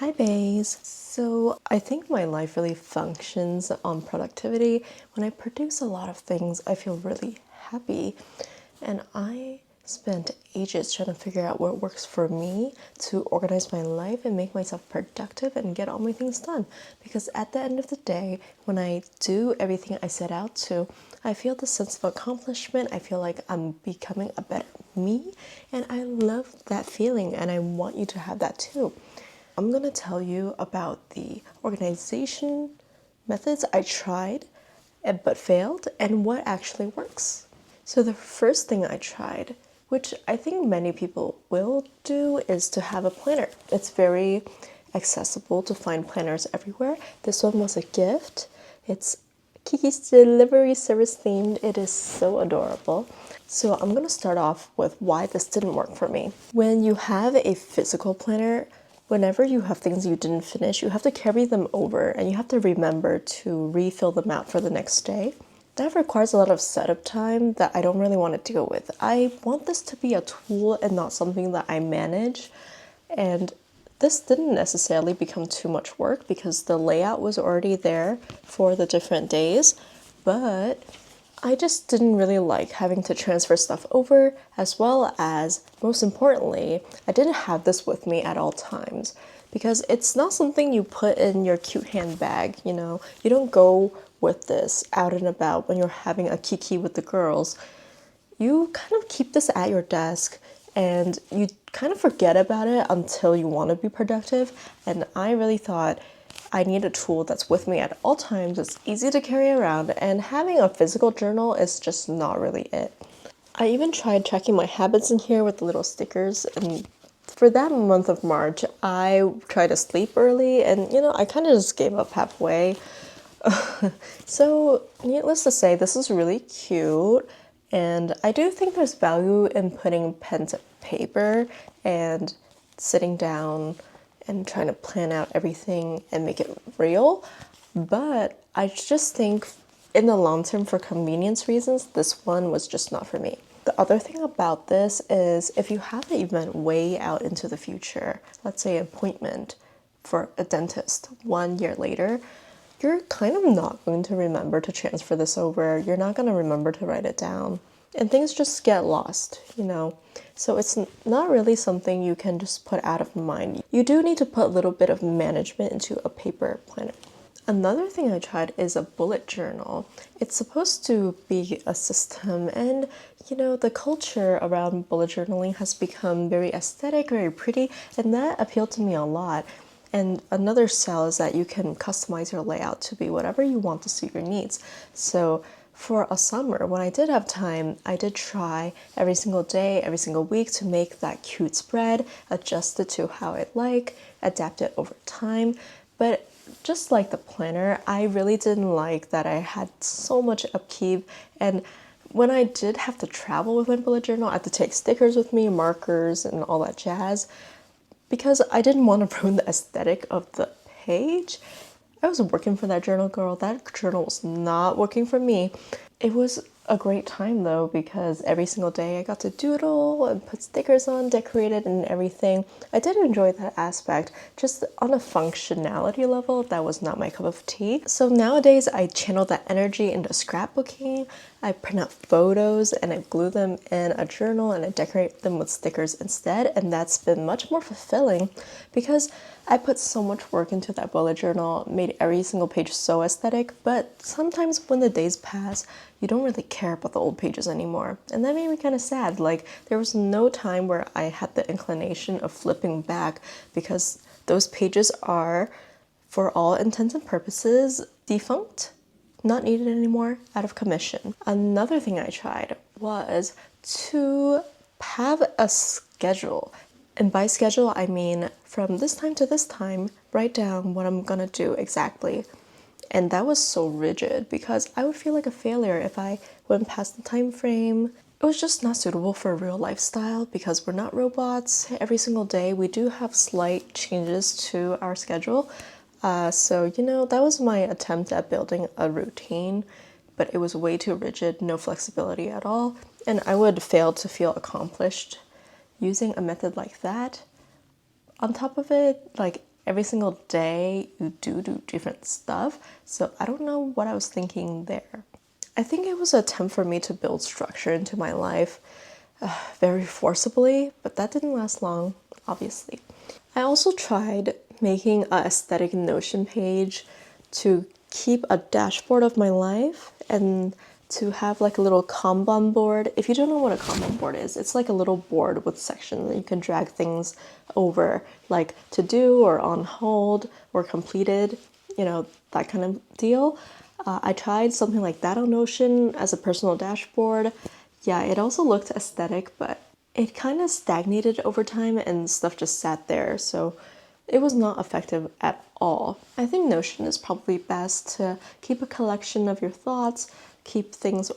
Hi, Bays. So I think my life really functions on productivity. When I produce a lot of things, I feel really happy. And I spent ages trying to figure out what works for me to organize my life and make myself productive and get all my things done. Because at the end of the day, when I do everything I set out to, I feel the sense of accomplishment. I feel like I'm becoming a better me. And I love that feeling, and I want you to have that too. I'm going to tell you about the organization methods I tried but failed and what actually works. So, the first thing I tried, which I think many people will do, is to have a planner. It's very accessible to find planners everywhere. This one was a gift. It's Kiki's delivery service themed. It is so adorable. So I'm going to start off with why this didn't work for me. When you have a physical planner, whenever you have things you didn't finish, you have to carry them over and you have to remember to refill them out for the next day. That requires a lot of setup time that I don't really want to deal with. I want this to be a tool and not something that I manage. And this didn't necessarily become too much work because the layout was already there for the different days, but I just didn't really like having to transfer stuff over, as well as, most importantly, I didn't have this with me at all times because it's not something you put in your cute handbag, you know? You don't go with this out and about when you're having a kiki with the girls. You kind of keep this at your desk and you kind of forget about it until you want to be productive. And I really thought I need a tool that's with me at all times, it's easy to carry around, and having a physical journal is just not really it. I even tried tracking my habits in here with the little stickers, and for that month of March, I tried to sleep early, and I kind of just gave up halfway. So, needless to say, this is really cute, and I do think there's value in putting pen to paper and sitting down and trying to plan out everything and make it real. But I just think in the long term, for convenience reasons, this one was just not for me. The other thing about this is if you have an event way out into the future, let's say an appointment for a dentist 1 year later, you're kind of not going to remember to transfer this over. You're not going to remember to write it down. And things just get lost. So it's not really something you can just put out of mind. You do need to put a little bit of management into a paper planner. Another thing I tried is a bullet journal. It's supposed to be a system, and the culture around bullet journaling has become very aesthetic, very pretty, and that appealed to me a lot. And another sell is that you can customize your layout to be whatever you want to suit your needs. So for a summer, when I did have time, I did try every single day, every single week to make that cute spread, adjust it to how I like, adapt it over time. But just like the planner, I really didn't like that I had so much upkeep. And when I did have to travel with my bullet journal, I had to take stickers with me, markers, and all that jazz. Because I didn't want to ruin the aesthetic of the page. I was working for that journal, girl. That journal was not working for me. It was a great time though, because every single day I got to doodle and put stickers on, decorate it and everything. I did enjoy that aspect. Just on a functionality level, that was not my cup of tea. So nowadays I channel that energy into scrapbooking. I print out photos and I glue them in a journal and I decorate them with stickers instead. And that's been much more fulfilling because I put so much work into that bullet journal, made every single page so aesthetic, but sometimes when the days pass, you don't really care about the old pages anymore. And that made me kind of sad. Like, there was no time where I had the inclination of flipping back because those pages are, for all intents and purposes, defunct, not needed anymore, out of commission. Another thing I tried was to have a schedule. And by schedule, I mean from this time to this time, write down what I'm gonna do exactly. And that was so rigid because I would feel like a failure if I went past the time frame. It was just not suitable for a real lifestyle because we're not robots. Every single day, we do have slight changes to our schedule. So, that was my attempt at building a routine, but it was way too rigid, no flexibility at all. And I would fail to feel accomplished using a method like that. On top of it, like, every single day you do different stuff. So I don't know what I was thinking there. I think it was an attempt for me to build structure into my life very forcibly, but that didn't last long, obviously. I also tried making an aesthetic Notion page to keep a dashboard of my life and to have like a little Kanban board. If you don't know what a Kanban board is, it's like a little board with sections that you can drag things over, like to do or on hold or completed, you know, that kind of deal. I tried something like that on Notion as a personal dashboard. Yeah, it also looked aesthetic, but it kind of stagnated over time and stuff just sat there, so it was not effective at all. I think Notion is probably best to keep a collection of your thoughts, keep things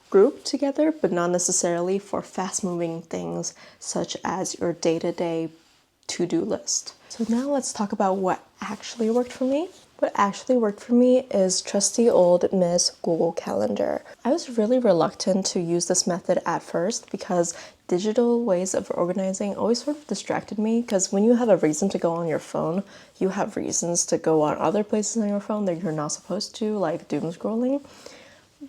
grouped together, but not necessarily for fast-moving things such as your day-to-day to-do list. So now let's talk about what actually worked for me. What actually worked for me is trusty old Miss Google Calendar. I was really reluctant to use this method at first because digital ways of organizing always sort of distracted me, because when you have a reason to go on your phone, you have reasons to go on other places on your phone that you're not supposed to, like doom scrolling.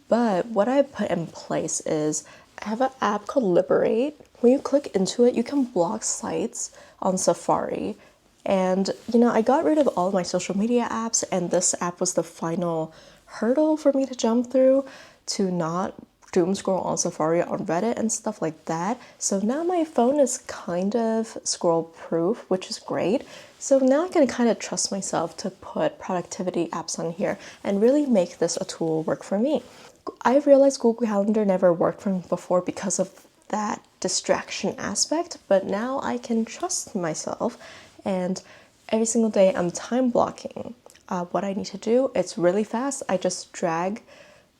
But what I put in place is I have an app called Liberate. When you click into it, you can block sites on Safari. And, you know, I got rid of all of my social media apps, and this app was the final hurdle for me to jump through to not doom scroll on Safari, on Reddit, and stuff like that. So now my phone is kind of scroll proof, which is great. So now I can kind of trust myself to put productivity apps on here and really make this a tool work for me. I realized Google Calendar never worked for me before because of that distraction aspect, but now I can trust myself, and every single day I'm time blocking what I need to do. It's really fast. I just drag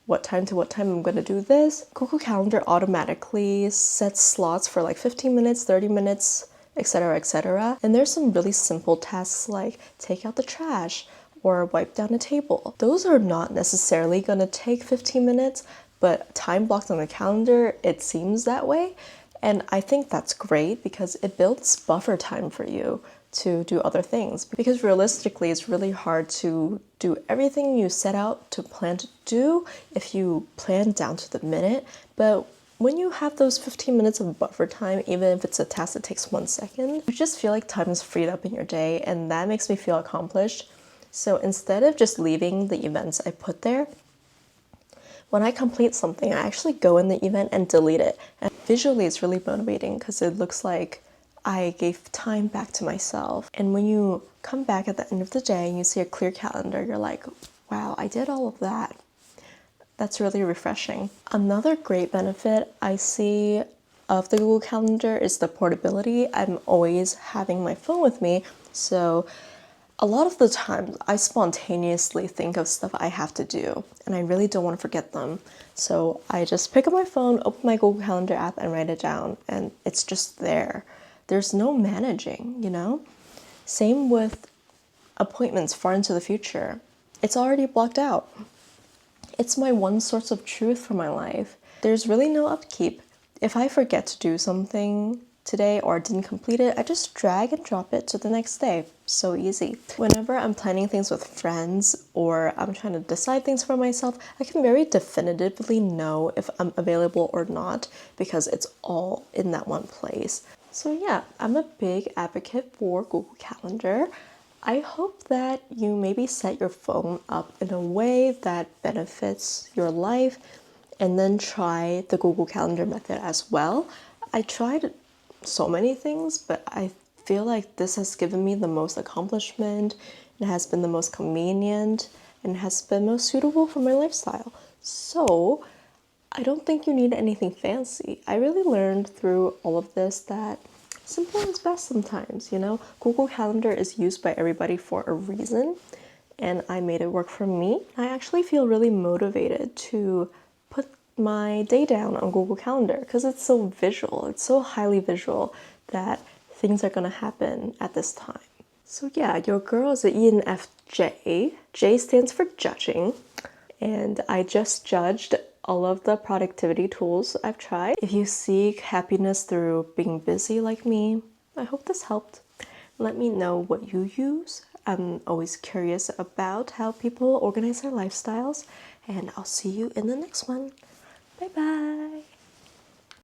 what time to what time I'm going to do this. Google Calendar automatically sets slots for like 15 minutes, 30 minutes, etc., etc. And there's some really simple tasks like take out the trash or wipe down a table. Those are not necessarily going to take 15 minutes, but time blocked on the calendar, it seems that way. And I think that's great because it builds buffer time for you to do other things. Because realistically, it's really hard to do everything you set out to plan to do if you plan down to the minute. But when you have those 15 minutes of buffer time, even if it's a task that takes 1 second, you just feel like time is freed up in your day, and that makes me feel accomplished. So instead of just leaving the events I put there, when I complete something, I actually go in the event and delete it. And visually, it's really motivating because it looks like I gave time back to myself. And when you come back at the end of the day and you see a clear calendar, you're like, wow, I did all of that. That's really refreshing. Another great benefit I see of the Google Calendar is the portability. I'm always having my phone with me, so a lot of the time I spontaneously think of stuff I have to do, and I really don't want to forget them. So I just pick up my phone, open my Google Calendar app, and write it down, and it's just there. There's no managing, you know? Same with appointments far into the future. It's already blocked out. It's my one source of truth for my life. There's really no upkeep. If I forget to do something today or didn't complete it, I just drag and drop it to the next day. So easy. Whenever I'm planning things with friends or I'm trying to decide things for myself, I can very definitively know if I'm available or not because it's all in that one place. So yeah, I'm a big advocate for Google Calendar. I hope that you maybe set your phone up in a way that benefits your life and then try the Google Calendar method as well. I tried so many things, but I feel like this has given me the most accomplishment, it has been the most convenient, and has been most suitable for my lifestyle. So I don't think you need anything fancy. I really learned through all of this that simple is best sometimes, you know? Google Calendar is used by everybody for a reason, and I made it work for me. I actually feel really motivated to put my day down on Google Calendar because it's so visual. It's so highly visual that things are gonna happen at this time. So yeah, your girl is an ENFJ. J stands for judging, and I just judged all of the productivity tools I've tried. If you seek happiness through being busy like me, I hope this helped. Let me know what you use. I'm always curious about how people organize their lifestyles, and I'll see you in the next one. Bye bye!